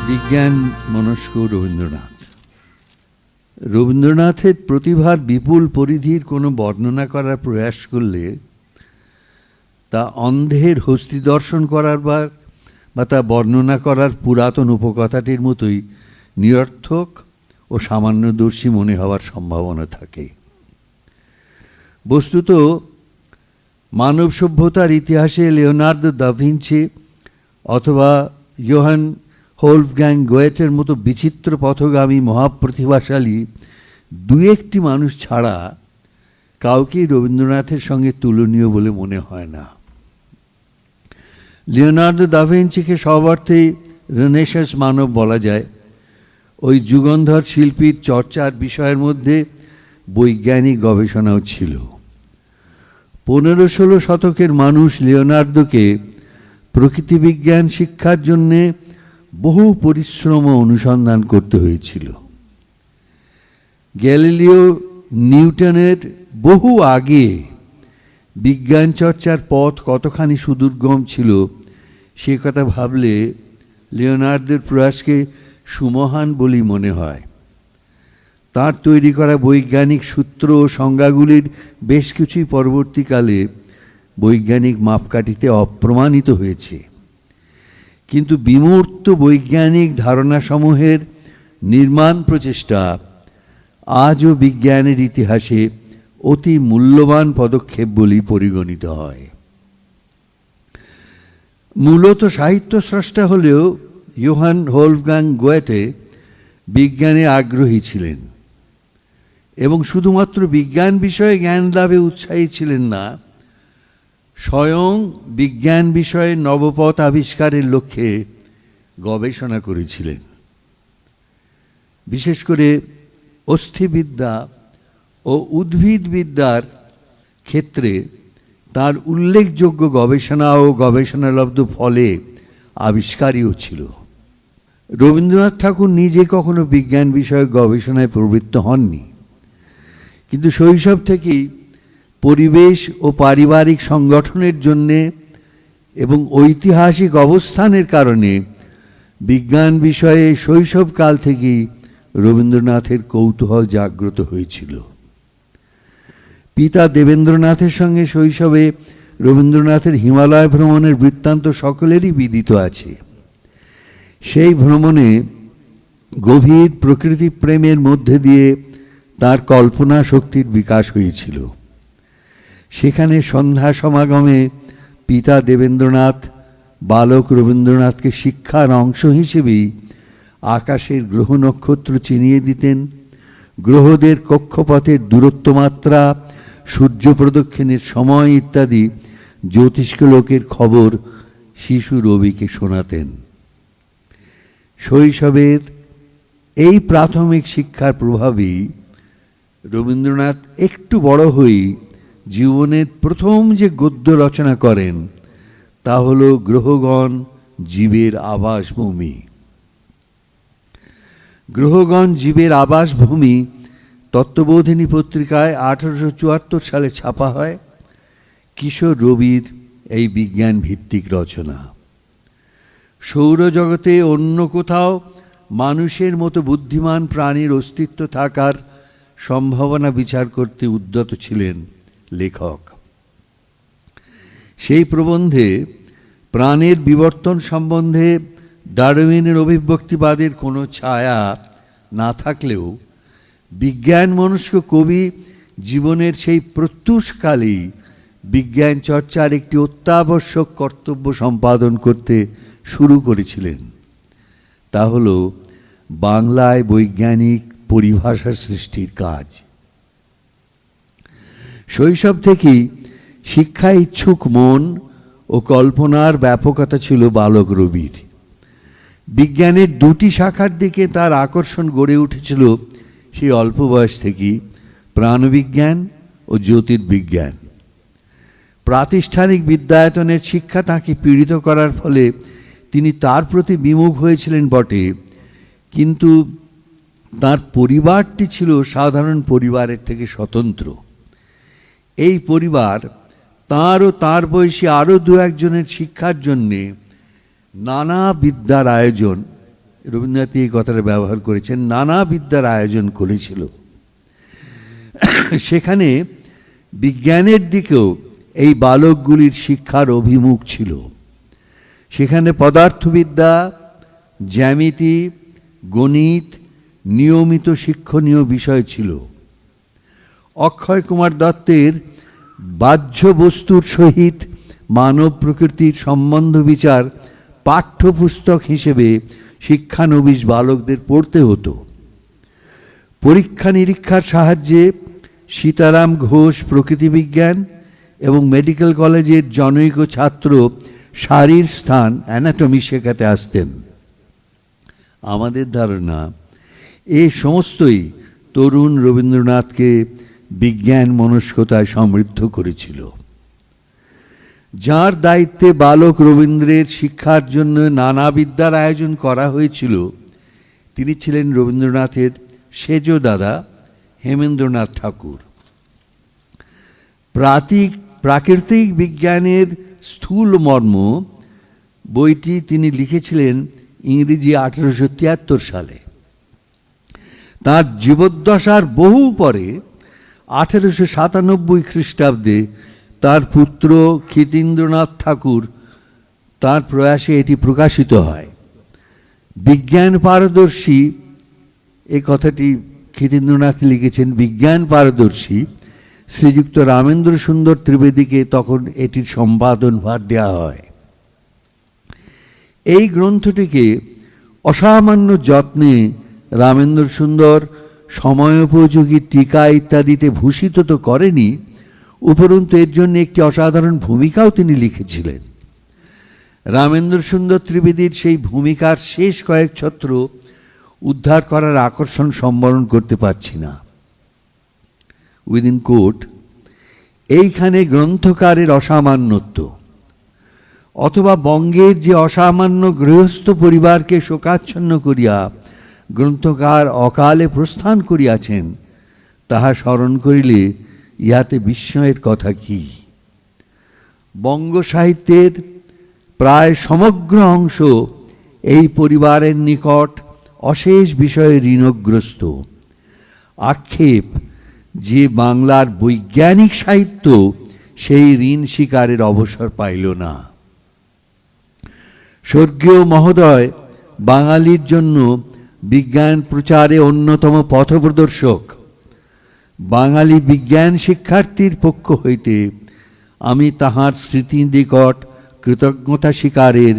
বিজ্ঞান মনস্ক রবীন্দ্রনাথ। রবীন্দ্রনাথের প্রতিভার বিপুল পরিধির কোনো বর্ণনা করার প্রয়াস করলে তা অন্ধের হস্তি দর্শন করার বা তা বর্ণনা করার পুরাতন উপকথাটির মতোই নিরর্থক ও সামান্যদর্শী মনে হওয়ার সম্ভাবনা থাকে। বস্তুত মানব সভ্যতার ইতিহাসে লিওনার্দো দা ভিঞ্চি অথবা ইয়োহান হোলফগ্যাং গোয়েটের মতো বিচিত্র পথগামী মহাপ্রতিভাশালী দু একটি মানুষ ছাড়া কাউকেই রবীন্দ্রনাথের সঙ্গে তুলনীয় বলে মনে হয় না। লিওনার্দো দা ভিঞ্চিকে সব অর্থেই রেনেসাঁস মানব বলা যায়। ওই যুগন্ধর শিল্পীর চর্চার বিষয়ের মধ্যে বৈজ্ঞানিক গবেষণাও ছিল। 15-16 শতকের মানুষ লিওনার্দোকে প্রকৃতিবিজ্ঞান শিক্ষার জন্যে বহু পরিশ্রম ও অনুসন্ধান করতে হয়েছিল। গ্যালিলিও নিউটনের বহু আগে বিজ্ঞান চর্চার পথ কতখানি সুদুর্গম ছিল সে কথা ভাবলে লিওনার্দোর প্রয়াসকে সুমহান বলেই মনে হয়। তার তৈরি করা বৈজ্ঞানিক সূত্র ও সংজ্ঞাগুলির বেশ কিছুই পরবর্তীকালে বৈজ্ঞানিক মাপকাঠিতে অপ্রমাণিত হয়েছে, কিন্তু বিমূর্ত বৈজ্ঞানিক ধারণাসমূহের নির্মাণ প্রচেষ্টা আজও বিজ্ঞানের ইতিহাসে অতি মূল্যবান পদক্ষেপ বলেই পরিগণিত হয়। মূলত সাহিত্য স্রষ্টা হলেও ইয়োহান হোলফগ্যাং গোয়েটে বিজ্ঞানে আগ্রহী ছিলেন এবং শুধুমাত্র বিজ্ঞান বিষয়ে জ্ঞান লাভে উৎসাহী ছিলেন না, স্বয়ং বিজ্ঞান বিষয়ে নবপথ আবিষ্কারের লক্ষ্যে গবেষণা করেছিলেন। বিশেষ করে অস্থিবিদ্যা ও উদ্ভিদবিদ্যার ক্ষেত্রে তার উল্লেখযোগ্য গবেষণা ও গবেষণালব্ধ ফলে আবিষ্কারীও ছিল। রবীন্দ্রনাথ ঠাকুর নিজে কখনো বিজ্ঞান বিষয়ক গবেষণায় প্রবৃত্ত হননি, কিন্তু শৈশব থেকেই পরিবেশ ও পারিবারিক সংগঠনের জন্যে এবং ঐতিহাসিক অবস্থানের কারণে বিজ্ঞান বিষয়ে শৈশবকাল থেকেই রবীন্দ্রনাথের কৌতূহল জাগ্রত হয়েছিল। পিতা দেবেন্দ্রনাথের সঙ্গে শৈশবে রবীন্দ্রনাথের হিমালয় ভ্রমণের বৃত্তান্ত সকলেরই বিদিত আছে। সেই ভ্রমণে গভীর প্রকৃতি প্রেমের মধ্যে দিয়ে তার কল্পনা শক্তির বিকাশ হয়েছিল। সেখানে সন্ধ্যা সমাগমে পিতা দেবেন্দ্রনাথ বালক রবীন্দ্রনাথকে শিক্ষার অংশ হিসেবেই আকাশের গ্রহ নক্ষত্র চিনিয়ে দিতেন, গ্রহদের কক্ষপথের দূরত্বমাত্রা, সূর্য প্রদক্ষিণের সময় ইত্যাদি জ্যোতিষ্ক লোকের খবর শিশু রবিকে শোনাতেন। শৈশবের এই প্রাথমিক শিক্ষার প্রভাবেই রবীন্দ্রনাথ একটু বড় হয়ে জীবনের প্রথম যে গদ্য রচনা করেন তা হল গ্রহগণ জীবের আবাসভূমি। গ্রহগণ জীবের আবাসভূমি তত্ত্ববোধিনী পত্রিকায় 1874 সালে ছাপা হয়। কিশোর রবির এই বিজ্ঞান ভিত্তিক রচনা সৌরজগতে অন্য কোথাও মানুষের মতো বুদ্ধিমান প্রাণীর অস্তিত্ব থাকার সম্ভাবনা বিচার করতে উদ্যত ছিলেন লেখক। সেই প্রবন্ধে প্রাণের বিবর্তন সম্বন্ধে ডারউইনের অভিব্যক্তিবাদের কোনো ছায়া না থাকলেও বিজ্ঞান মনস্ক কবি জীবনের সেই প্রত্যুষকালেই বিজ্ঞান চর্চার একটি অত্যাবশ্যক কর্তব্য সম্পাদন করতে শুরু করেছিলেন। তা হল বাংলায় বৈজ্ঞানিক পরিভাষা সৃষ্টির কাজ। শৈশব থেকেই শিক্ষা ইচ্ছুক মন ও কল্পনার ব্যাপকতা ছিল বালক রবির। বিজ্ঞানের দুটি শাখার দিকে তার আকর্ষণ গড়ে উঠেছিল সেই অল্প বয়স থেকেই, প্রাণবিজ্ঞান ও জ্যোতির্বিজ্ঞান। প্রাতিষ্ঠানিক বিদ্যায়তনের শিক্ষা তাঁকে পীড়িত করার ফলে তিনি তার প্রতি বিমুখ হয়েছিলেন বটে, কিন্তু তার পরিবারটি ছিল সাধারণ পরিবারের থেকে স্বতন্ত্র। এই পরিবার তাঁর ও তাঁর বয়সী আরও দু একজনের শিক্ষার জন্যে নানা বিদ্যার আয়োজন রবীন্দ্রনাথ এই কথাটা ব্যবহার করেছেন, নানা বিদ্যার আয়োজন করেছিল। সেখানে বিজ্ঞানের দিকেও এই বালকগুলির শিক্ষার অভিমুখ ছিল। সেখানে পদার্থবিদ্যা, জ্যামিতি, গণিত নিয়মিত শিক্ষণীয় বিষয় ছিল। অক্ষয় কুমার দত্তের বাহ্য বস্তুর সহিত মানব প্রকৃতির সম্বন্ধ বিচার পাঠ্যপুস্তক হিসেবে শিক্ষানবিশ বালকদের পড়তে হতো। পরীক্ষা নিরীক্ষার সাহায্যে সীতারাম ঘোষ প্রকৃতিবিজ্ঞান এবং মেডিকেল কলেজের জনৈক ছাত্র শারীর স্থান অ্যানাটমি শেখাতে আসতেন। আমাদের ধারণা এই সমস্তই তরুণ রবীন্দ্রনাথকে বিজ্ঞান মনস্কতায় সমৃদ্ধ করেছিল। যার দায়িত্বে বালক রবীন্দ্রের শিক্ষার জন্য নানা বিদ্যার আয়োজন করা হয়েছিল, তিনি ছিলেন রবীন্দ্রনাথের সেজ দাদা হেমেন্দ্রনাথ ঠাকুর। প্রাকৃতিক বিজ্ঞানের স্থূল মর্ম বইটি তিনি লিখেছিলেন ইংরেজি 1873 সালে। তাঁর জীবদ্দশার বহু পরে 1897 খ্রিস্টাব্দে তার পুত্র ক্ষিতীন্দ্রনাথ ঠাকুর তার প্রয়াসে এটি প্রকাশিত হয়। বিজ্ঞান পারদর্শী, এই কথাটি ক্ষিতীন্দ্রনাথ লিখেছেন, বিজ্ঞান পারদর্শী শ্রীযুক্ত রামেন্দ্র সুন্দর ত্রিবেদীকে তখন এটির সম্পাদন ভার দেওয়া হয়। এই গ্রন্থটিকে অসামান্য যত্নে রামেন্দ্র সুন্দর সময়োপযোগী টিকা ইত্যাদিতে ভূষিত তো করেনি, উপরন্তু এর জন্য একটি অসাধারণ ভূমিকাও তিনি লিখেছিলেন। রামেন্দ্র সুন্দর ত্রিবেদীর সেই ভূমিকার শেষ কয়েক ছত্র উদ্ধার করার আকর্ষণ সম্বরণ করতে পারছি না। উইদিন কোট, এইখানে গ্রন্থকারের অসামান্যত্ব অথবা বঙ্গের যে অসামান্য গৃহস্থ পরিবারকে শোকাচ্ছন্ন করিয়া গ্রন্থকার অকালে প্রস্থান করিয়াছেন, তাহা স্মরণ করিলে ইহাতে বিস্ময়ের কথা কি। বঙ্গ সাহিত্যের প্রায় সমগ্র অংশ এই পরিবারের নিকট অশেষ বিষয়ে ঋণগ্রস্ত। আক্ষেপ যে বাংলার বৈজ্ঞানিক সাহিত্য সেই ঋণ স্বীকারের অবসর পাইল না। স্বর্গীয় মহোদয় বাঙালির জন্য বিজ্ঞান প্রচারে অন্যতম পথপ্রদর্শক। বাঙালি বিজ্ঞান শিক্ষার্থীর পক্ষ হইতে আমি তাহার স্মৃতির নিকট কৃতজ্ঞতা স্বীকারের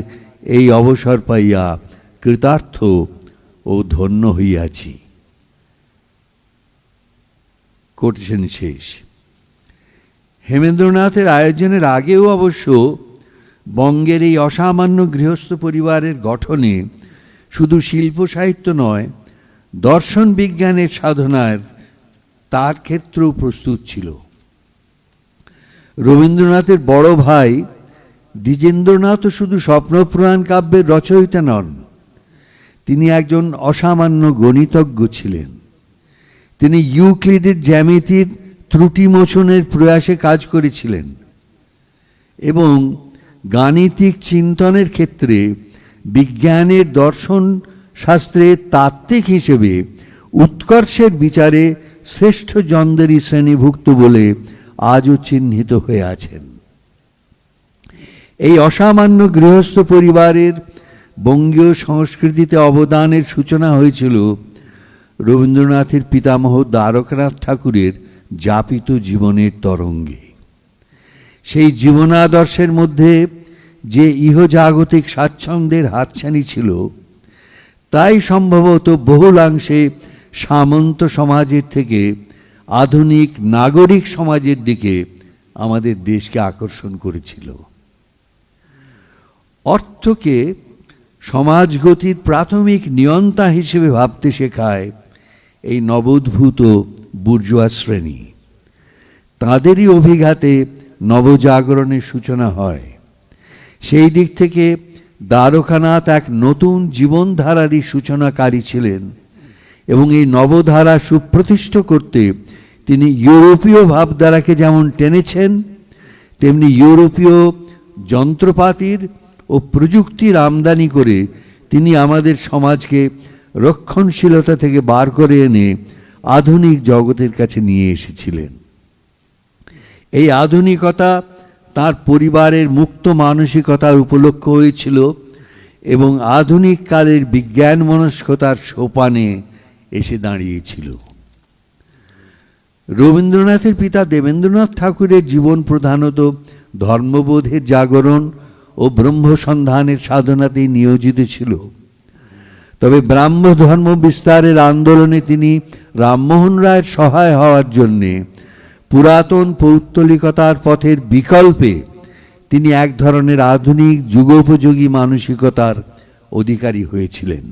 এই অবসর পাইয়া কৃতার্থ ও ধন্য হইয়াছি। কোটেশন শেষ। হেমেন্দ্রনাথের আয়োজনের আগেও অবশ্য বঙ্গের এই অসামান্য গৃহস্থ পরিবারের গঠনে শুধু শিল্প সাহিত্য নয়, দর্শন বিজ্ঞানের সাধনার তার ক্ষেত্রেও প্রস্তুত ছিল। রবীন্দ্রনাথের বড় ভাই দ্বিজেন্দ্রনাথও শুধু স্বপ্নপুরাণ কাব্যের রচয়িতা নন, তিনি একজন অসামান্য গণিতজ্ঞ ছিলেন। তিনি ইউক্লিডের জ্যামিতির ত্রুটি মোচনের প্রয়াসে কাজ করেছিলেন এবং গাণিতিক চিন্তনের ক্ষেত্রে বিজ্ঞানের দর্শন শাস্ত্রের তাত্ত্বিক হিসেবে উৎকর্ষের বিচারে শ্রেষ্ঠ জনদেরই শ্রেণীভুক্ত বলে আজও চিহ্নিত হয়ে আছেন। এই অসামান্য গৃহস্থ পরিবারের বঙ্গীয় সংস্কৃতিতে অবদানের সূচনা হয়েছিল রবীন্দ্রনাথের পিতামহ দ্বারকানাথ ঠাকুরের যাপিত জীবনের তরঙ্গে। সেই জীবনাদর্শের মধ্যে যে ইহজাগতিক স্বাচ্ছন্দ্যের হাতছানি ছিল, তাই সম্ভবত বহুলাংশে সামন্ত সমাজের থেকে আধুনিক নাগরিক সমাজের দিকে আমাদের দেশকে আকর্ষণ করেছিল। অর্থকে সমাজগতির প্রাথমিক নিয়ন্তা হিসেবে ভাবতে শেখায় এই নবোদ্ভূত বুর্জোয়া শ্রেণী। তাঁদেরই অভিঘাতে নবজাগরণের সূচনা হয়। সেই দিক থেকে দ্বারকানাথ এক নতুন জীবনধারারই সূচনাকারী ছিলেন এবং এই নবধারা সুপ্রতিষ্ঠ করতে তিনি ইউরোপীয় ভাবধারাকে যেমন টেনেছেন, তেমনি ইউরোপীয় যন্ত্রপাতির ও প্রযুক্তির আমদানি করে তিনি আমাদের সমাজকে রক্ষণশীলতা থেকে বার করে এনে আধুনিক জগতের কাছে নিয়ে এসেছিলেন। এই আধুনিকতা তার পরিবারের মুক্ত মানসিকতার উপলক্ষ হয়েছিল এবং আধুনিক কালের বিজ্ঞান মনস্কতার সোপানে এসে দাঁড়িয়েছিল। রবীন্দ্রনাথের পিতা দেবেন্দ্রনাথ ঠাকুরের জীবন প্রধানত ধর্মবোধের জাগরণ ও ব্রহ্ম সন্ধানের সাধনাতেই নিয়োজিত ছিল। তবে ব্রাহ্ম ধর্ম বিস্তারের আন্দোলনে তিনি রামমোহন রায়ের সহায় হওয়ার জন্যে পুরাতন পৌত্তলিকতার পথের বিকল্পে তিনি এক ধরনের আধুনিক যুগোপযোগী মানসিকতার অধিকারী হয়েছিলেন।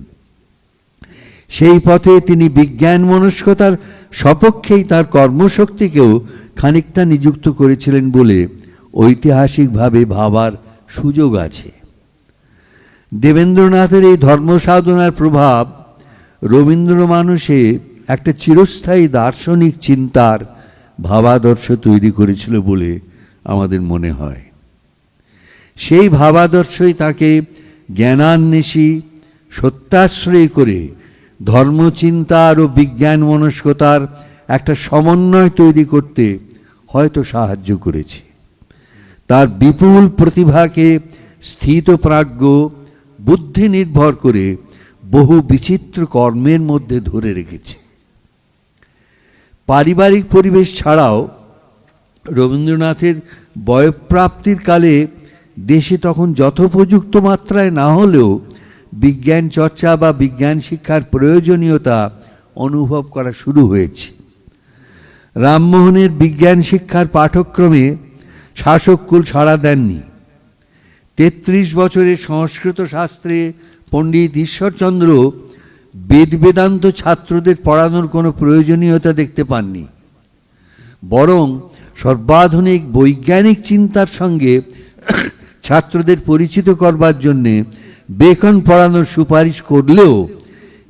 সেই পথে তিনি বিজ্ঞান মনস্কতার সপক্ষেই তার কর্মশক্তিকেও খানিকটা নিযুক্ত করেছিলেন বলে ঐতিহাসিকভাবে ভাবার সুযোগ আছে। দেবেন্দ্রনাথের এই ধর্মসাধনার প্রভাব রবীন্দ্র মানুষে একটা চিরস্থায়ী দার্শনিক চিন্তার ভাবাদর্শ তৈরি করেছিল বলে আমাদের মনে হয়। সেই ভাবাদর্শই তাকে জ্ঞানান্বেষী সত্যাশ্রয় করে ধর্মচিন্তার ও বিজ্ঞান মনস্কতার একটা সমন্বয় তৈরি করতে হয়তো সাহায্য করেছে। তার বিপুল প্রতিভাকে স্থিতপ্রাজ্ঞ বুদ্ধি নির্ভর করে বহু বিচিত্র কর্মের মধ্যে ধরে রেখেছে। পারিবারিক পরিবেশ ছাড়াও রবীন্দ্রনাথের বয়ঃপ্রাপ্তির কালে দেশে তখন যথোপযুক্ত মাত্রায় না হলেও বিজ্ঞান চর্চা বা বিজ্ঞান শিক্ষার প্রয়োজনীয়তা অনুভব করা শুরু হয়েছে। রামমোহনের বিজ্ঞান শিক্ষার পাঠ্যক্রমে শাসককুল সাড়া দেননি। ৩৩ বছরের সংস্কৃত শাস্ত্রে পণ্ডিত ঈশ্বরচন্দ্র বেদ বেদান্ত ছাত্রদের পড়ানোর কোনো প্রয়োজনীয়তা দেখতে পাননি, বরং সর্বাধুনিক বৈজ্ঞানিক চিন্তার সঙ্গে ছাত্রদের পরিচিত করবার জন্যে বেকন পড়ানোর সুপারিশ করলেও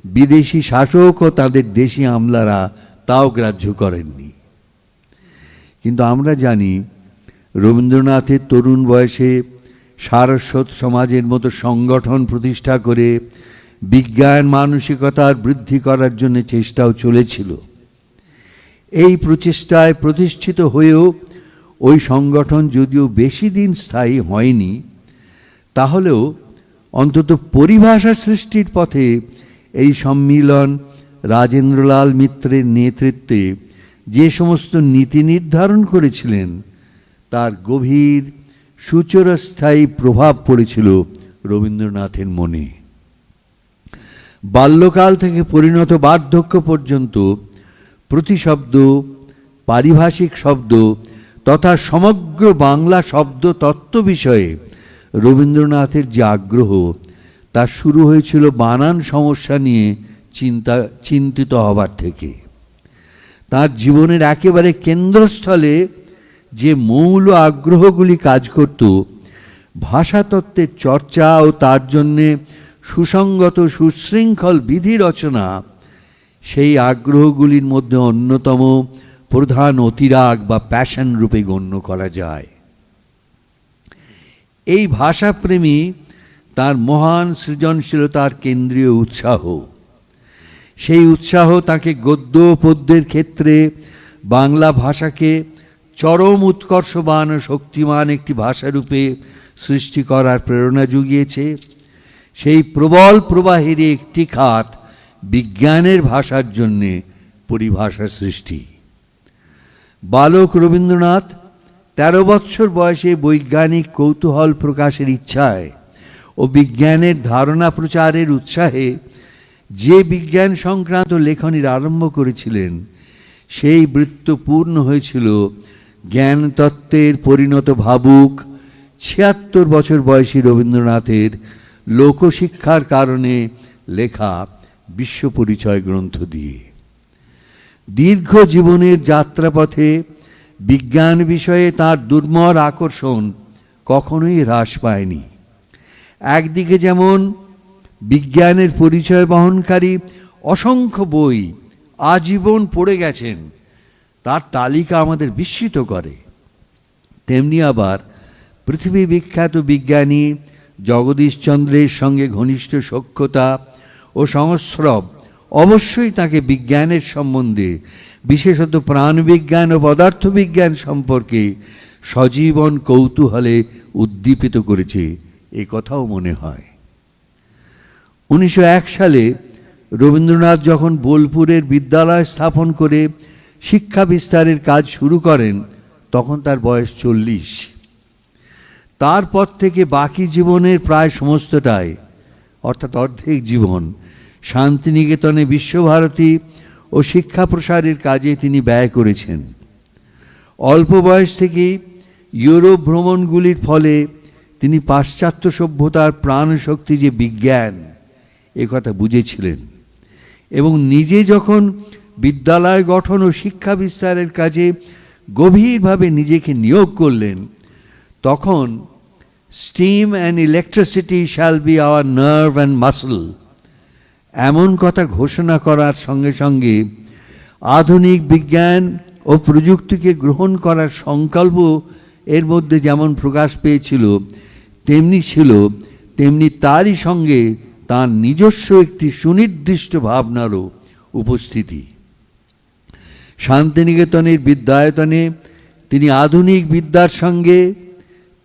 বিদেশি শাসক ও তাদের দেশি আমলারা তাও গ্রাহ্য করেননি। কিন্তু আমরা জানি রবীন্দ্রনাথের তরুণ বয়সে সারস্বত সমাজের মতো সংগঠন প্রতিষ্ঠা করে বিজ্ঞান মানসিকতার বৃদ্ধি করার জন্য চেষ্টাও চলেছিল। এই প্রচেষ্টায় প্রতিষ্ঠিত হয়েও ওই সংগঠন যদিও বেশি দিন স্থায়ী হয়নি, তাহলেও অন্তত পরিভাষা সৃষ্টির পথে এই সম্মিলন রাজেন্দ্রলাল মিত্রের নেতৃত্বে যে সমস্ত নীতি নির্ধারণ করেছিলেন তার গভীর সুচিরস্থায়ী প্রভাব পড়েছিল রবীন্দ্রনাথের মনে। বাল্যকাল থেকে পরিণত বার্ধক্য পর্যন্ত প্রতিশব্দ, পারিভাষিক শব্দ তথা সমগ্র বাংলা শব্দ তত্ত্ব বিষয়ে রবীন্দ্রনাথের যে আগ্রহ তা শুরু হয়েছিল বানান সমস্যা নিয়ে চিন্তিত হবার থেকে। তার জীবনের একেবারে কেন্দ্রস্থলে যে মৌল আগ্রহগুলি কাজ করত, ভাষাতত্ত্বের চর্চা ও তার জন্যে সুসংগত সুশৃঙ্খল বিধি রচনা, সেই আগ্রহগুলির মধ্যে অন্যতম প্রধান অতিরাগ বা প্যাশন রূপে গণ্য করা যায়। এই ভাষাপ্রেমী তার মহান সৃজনশীলতার কেন্দ্রীয় উৎসাহ। সেই উৎসাহ তাকে গদ্য পদ্যের ক্ষেত্রে বাংলা ভাষাকে চরম উৎকর্ষবান ও শক্তিমান একটি ভাষারূপে সৃষ্টি করার প্রেরণা জুগিয়েছে। সেই প্রবল প্রবাহের একটি খাত বিজ্ঞানের ভাষার জন্যে পরিভাষা সৃষ্টি। বালক রবীন্দ্রনাথ 13 বৎসর বয়সে বৈজ্ঞানিক কৌতূহল প্রকাশের ইচ্ছায় ও বিজ্ঞানের ধারণা প্রচারের উৎসাহে যে বিজ্ঞান সংক্রান্ত লেখনীর আরম্ভ করেছিলেন, সেই বৃত্ত পূর্ণ হয়েছিল জ্ঞানতত্ত্বের পরিণত ভাবুক 76 বছর বয়সী রবীন্দ্রনাথের লোকশিক্ষার কারণে লেখা বিশ্ব পরিচয় গ্রন্থ দিয়ে। দীর্ঘ জীবনের যাত্রাপথে বিজ্ঞান বিষয়ে তার দুর্মর আকর্ষণ কখনোই হ্রাস পায়নি। একদিকে যেমন বিজ্ঞানের পরিচয় বহনকারী অসংখ্য বই আজীবন পড়ে গেছেন, তার তালিকা আমাদের বিস্মিত করে, তেমনি আবার পৃথিবী বিখ্যাত বিজ্ঞানী জগদীশচন্দ্রের সঙ্গে ঘনিষ্ঠ সখ্যতা ও সংস্রব অবশ্যই তাকে বিজ্ঞানের সম্বন্ধে, বিশেষত প্রাণবিজ্ঞান ও পদার্থবিজ্ঞান সম্পর্কে সজীবন কৌতূহলে উদ্দীপিত করেছে, এ কথাও মনে হয়। 1901 সালে রবীন্দ্রনাথ যখন বোলপুরের বিদ্যালয় স্থাপন করে শিক্ষা বিস্তারের কাজ শুরু করেন, তখন তার বয়স 40। তারপর থেকে বাকি জীবনের প্রায় সমস্তটাই, অর্থাৎ অর্ধেক জীবন, শান্তিনিকেতনে বিশ্বভারতী ও শিক্ষা প্রসারের কাজে তিনি ব্যয় করেছেন। অল্প বয়স থেকেই ইউরোপ ভ্রমণগুলির ফলে তিনি পাশ্চাত্য সভ্যতার প্রাণশক্তি যে বিজ্ঞান, এ কথা বুঝেছিলেন এবং নিজে যখন বিদ্যালয় গঠন ও শিক্ষা বিস্তারের কাজে গভীরভাবে নিজেকে নিয়োগ করলেন, তখন steam and electricity shall be hour nerve and muscle এমন কথা ঘোষণা করার সঙ্গে সঙ্গে আধুনিক বিজ্ঞান ও প্রযুক্তিকে গ্রহণ করার সংকল্প এর মধ্যে যেমন প্রকাশ পেয়েছিল, তেমনি তারই সঙ্গে তার নিজস্ব একটি সুনির্দিষ্ট ভাবনারও উপস্থিতি। শান্তিনিকেতনের বিদ্যায়তনে তিনি আধুনিক বিদ্যার সঙ্গে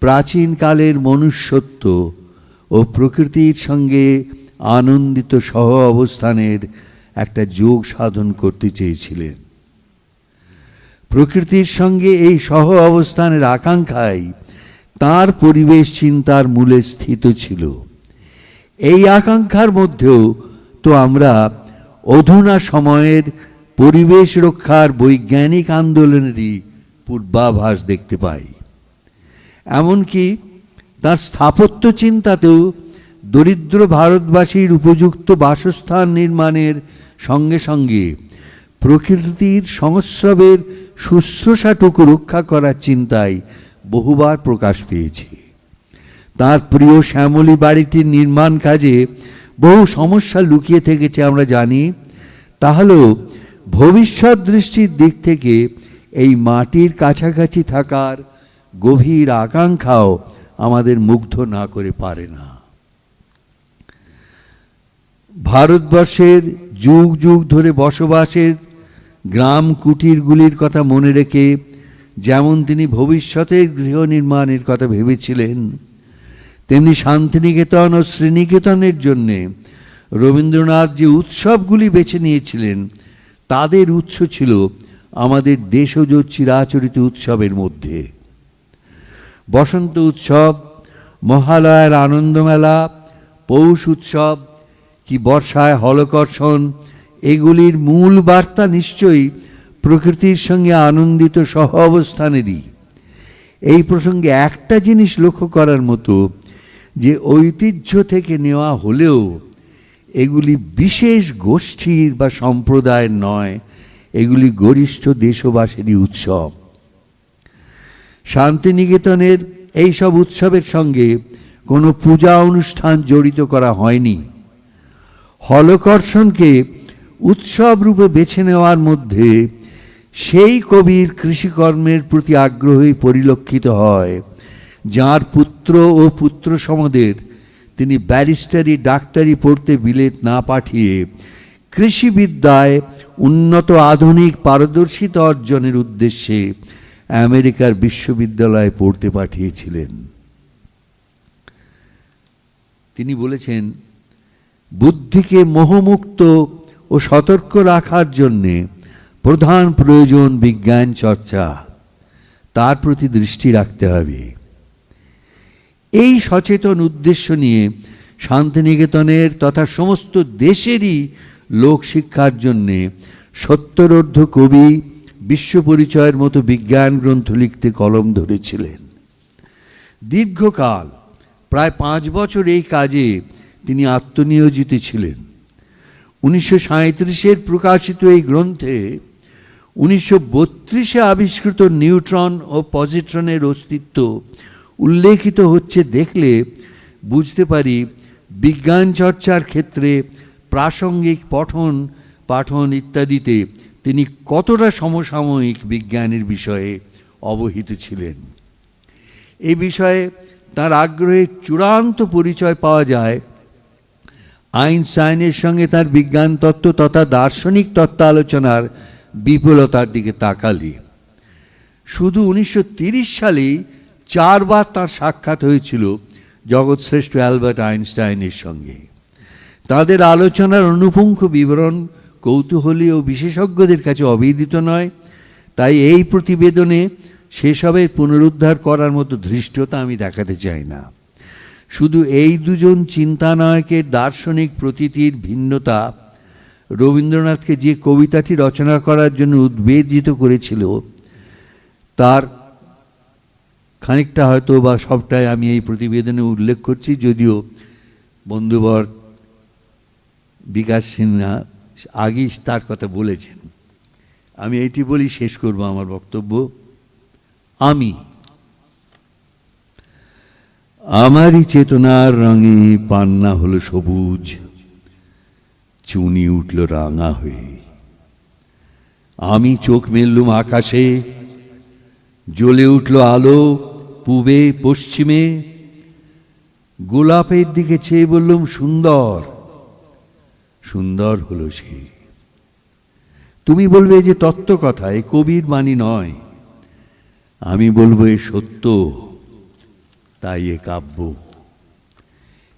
প্রাচীনকালের মনুষ্যত্ব ও প্রকৃতির সঙ্গে আনন্দিত সহ অবস্থানের একটা যোগ সাধন করতে চেয়েছিলেন। প্রকৃতির সঙ্গে এই সহ অবস্থানের আকাঙ্ক্ষাই তার পরিবেশ চিন্তার মূলে স্থিত ছিল। এই আকাঙ্ক্ষার মধ্যেও তো আমরা অধুনা সময়ের পরিবেশ রক্ষার বৈজ্ঞানিক আন্দোলনেরই পূর্বাভাস দেখতে পাই। এমনকি তার স্থাপত্য চিন্তাতেও দরিদ্র ভারতবাসীর উপযুক্ত বাসস্থান নির্মাণের সঙ্গে সঙ্গে প্রকৃতির সংস্রবের শুশ্রূষাটুকু রক্ষা করার চিন্তায় বহুবার প্রকাশ পেয়েছে। তার প্রিয় শ্যামলী বাড়িটির নির্মাণ কাজে বহু সমস্যা লুকিয়ে থেকেছে আমরা জানি। তাহলে ভবিষ্যৎ দৃষ্টির দিক থেকে এই মাটির কাছাকাছি থাকার গভীর আকাঙ্ক্ষাও আমাদের মুগ্ধ না করে পারে না। ভারতবর্ষের যুগ যুগ ধরে বসবাসের গ্রাম কুটিরগুলির কথা মনে রেখে যেমন তিনি ভবিষ্যতের গৃহ নির্মাণের কথা ভেবেছিলেন, তেমনি শান্তিনিকেতন ও শ্রীনিকেতনের জন্যে রবীন্দ্রনাথ যে উৎসবগুলি বেছে নিয়েছিলেন, তাদের উৎস ছিল আমাদের দেশজ চিরাচরিত উৎসবের মধ্যে বসন্ত উৎসব, মহালয়ার আনন্দমেলা, পৌষ উৎসব কি বর্ষায় হলকর্ষণ, এগুলির মূল বার্তা নিশ্চয়ই প্রকৃতির সঙ্গে আনন্দিত সহ অবস্থানেরই। এই প্রসঙ্গে একটা জিনিস লক্ষ্য করার মতো, যে ঐতিহ্য থেকে নেওয়া হলেও এগুলি বিশেষ গোষ্ঠীর বা সম্প্রদায়ের নয়, এগুলি গরিষ্ঠ দেশবাসীরই উৎসব। শান্তিনিকেতনের এই সব উৎসবের সঙ্গে কোনো পূজা অনুষ্ঠান জড়িত করা হয়নি। হলকর্ষণকে উৎসব রূপে বেছে নেওয়ার মধ্যে সেই কবির কৃষিকর্মের প্রতি আগ্রহী পরিলক্ষিত হয়, যার পুত্র ও পুত্র সমদের তিনি ব্যারিস্টারি ডাক্তারি পড়তে বিলেত না পাঠিয়ে কৃষিবিদ্যায় উন্নত আধুনিক পারদর্শিতা অর্জনের উদ্দেশ্যে আমেরিকার বিশ্ববিদ্যালয়ে পড়তে পাঠিয়েছিলেন। তিনি বলেছেন, বুদ্ধিকে মোহমুক্ত ও সতর্ক রাখার জন্যে প্রধান প্রয়োজন বিজ্ঞান চর্চা, তার প্রতি দৃষ্টি রাখতে হবে। এই সচেতন উদ্দেশ্য নিয়ে শান্তিনিকেতনের তথা সমস্ত দেশেরই লোকশিক্ষার জন্যে 70 কবি বিশ্ব পরিচয়ের মতো বিজ্ঞান গ্রন্থ লিখতে কলম ধরেছিলেন। দীর্ঘকাল প্রায় 5 বছর এই কাজে তিনি আত্মনিয়োজিত ছিলেন। 1937 প্রকাশিত এই গ্রন্থে 1932 আবিষ্কৃত নিউট্রন ও পজিট্রনের অস্তিত্ব উল্লেখিত হচ্ছে দেখলে বুঝতে পারি বিজ্ঞান চর্চার ক্ষেত্রে প্রাসঙ্গিক পঠন পাঠন ইত্যাদিতে তিনি কতটা সমসাময়িক বিজ্ঞানের বিষয়ে অবহিত ছিলেন। এ বিষয়ে তার আগ্রহের চূড়ান্ত পরিচয় পাওয়া যায় আইনস্টাইনের সঙ্গে তার বিজ্ঞান তত্ত্ব তথা দার্শনিক তত্ত্ব আলোচনার বিপুলতার দিকে তাকালে। শুধু 1930 সালেই 4 বার তার সাক্ষাৎ হয়েছিল জগৎশ্রেষ্ঠ অ্যালবার্ট আইনস্টাইনের সঙ্গে। তাদের আলোচনার অনুপুঙ্খ বিবরণ কৌতূহলী ও বিশেষজ্ঞদের কাছে অবিদিত নয়, তাই এই প্রতিবেদনে সেসবের পুনরুদ্ধার করার মতো ধৃষ্টতা আমি দেখাতে চাই না। শুধু এই দুজন চিন্তানায়কের দার্শনিক প্রতীতির ভিন্নতা রবীন্দ্রনাথকে যে কবিতাটি রচনা করার জন্য উদ্বেজিত করেছিল তার খানিকটা হয়তো বা সবটাই আমি এই প্রতিবেদনে উল্লেখ করছি, যদিও বন্ধুবর বিকাশ সিনহা আগেই তার কথা বলেছেন। আমি এইটি বলি শেষ করব আমার বক্তব্য। আমারই চেতনার রঙে পান্না হলো সবুজ, চুনি উঠল রাঙা হয়ে। আমি চোখ মেললুম আকাশে, জ্বলে উঠল আলো পূবে পশ্চিমে। গোলাপের দিকে চেয়ে বললুম সুন্দর, সুন্দর হলো সে। তুমি বলবে যে তত্ত্ব কথা, এ কবির বাণী নয়। আমি বলবো এ সত্য, তাই এ কাব্য।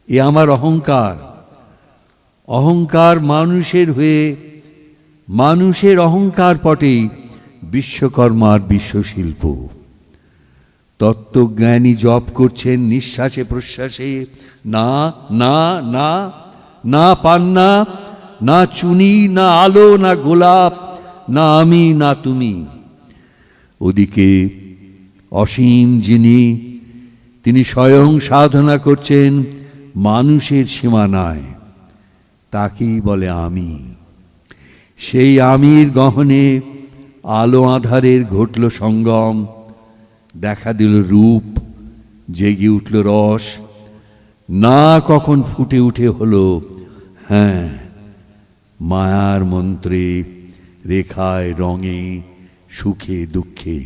এ আমার অহংকার। অহংকার মানুষের হয়ে, মানুষের অহংকার পটেই বিশ্বকর্মার বিশ্বশিল্প। তত্ত্বজ্ঞানী জপ করছেন নিঃশ্বাসে প্রশ্বাসে, না না না, না পান্না, না চুনি, না আলো, না গোলাপ, না আমি, না তুমি। ওদিকে অসীম যিনি, তিনি স্বয়ং সাধনা করছেন মানুষের সীমানায়, তাকেই বলে আমি। সেই আমির গহনে আলো আধারের ঘটল সঙ্গম, দেখা দিল রূপ, জেগে উঠল রস। না কখন ফুটে উঠে হলো হ্যাঁ, মায়ার মন্ত্রে, রেখায় রঙে, সুখে দুঃখে।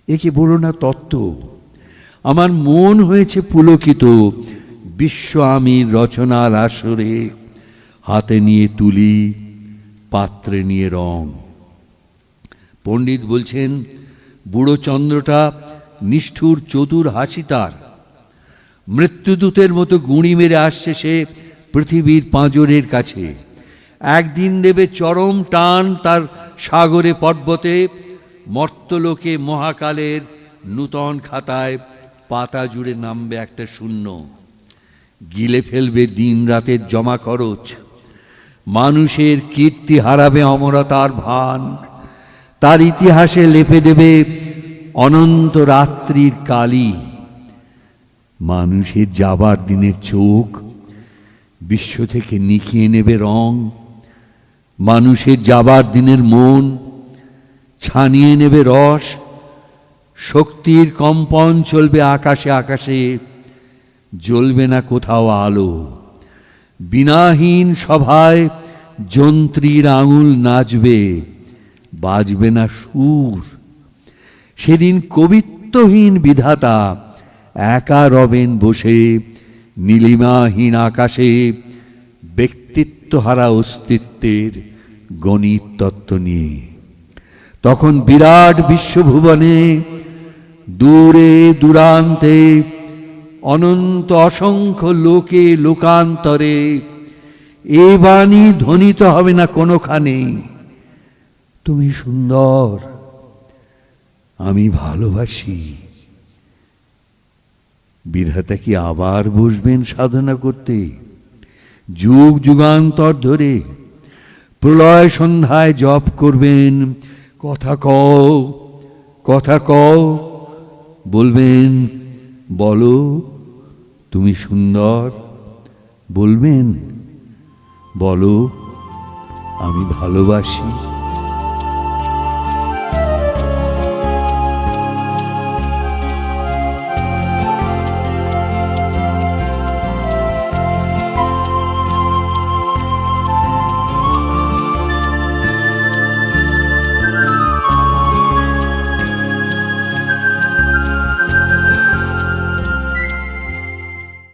একে বলো না তত্ত্ব। আমার মন হয়েছে পুলকিত বিশ্ব আমির রচনার আসরে। হাতে নিয়ে তুলি, পাত্রে নিয়ে রং। পণ্ডিত বলছেন বুড়ো চন্দ্রটা নিষ্ঠুর চতুর হাসি তার। মৃত্যুদূতের মতো গুঁড়ি মেরে আসছে সে পৃথিবীর পাঁজরের কাছে। একদিন দেবে চরম টান তার সাগরে পর্বতে। মর্তলোকে মহাকালের নূতন খাতায় পাতা জুড়ে নামবে একটা শূন্য। গিলে ফেলবে দিন রাতের জমা খরচ। মানুষের কীর্তি হারাবে অমরতার ভান। তার ইতিহাসে লেপে দেবে অনন্ত রাত্রির কালি। মানুষের যাবার দিনের চোখ বিশ্ব থেকে নিখিয়ে নেবে রং। মানুষের যাবার দিনের মন ছানিয়ে নেবে রস। শক্তির কম্পন চলবে আকাশে আকাশে, জ্বলবে না কোথাও আলো। বিনাহীন সভায় যন্ত্রীর আঙুল নাচবে, বাজবে না সুর। সেদিন কবিত্বহীন বিধাতা একা রবেন বসে নীলিমাহীন আকাশে, ব্যক্তিত্বহারা অস্তিত্বের গণিত তত্ত্ব নিয়ে। তখন বিরাট বিশ্বভুবনে দূরে দূরান্তে অনন্ত অসংখ্য লোকে লোকান্তরে এ বাণী ধ্বনিত হবে না কোনোখানে, তুমি সুন্দর, আমি ভালোবাসি। বিধাতা কি আবার বসবেন সাধনা করতে যুগ যুগান্তর ধরে? প্রলয় সন্ধ্যায় জপ করবেন, কথা কও, কথা কও, বলবেন বলো তুমি সুন্দর, বলবেন বলো আমি ভালোবাসি।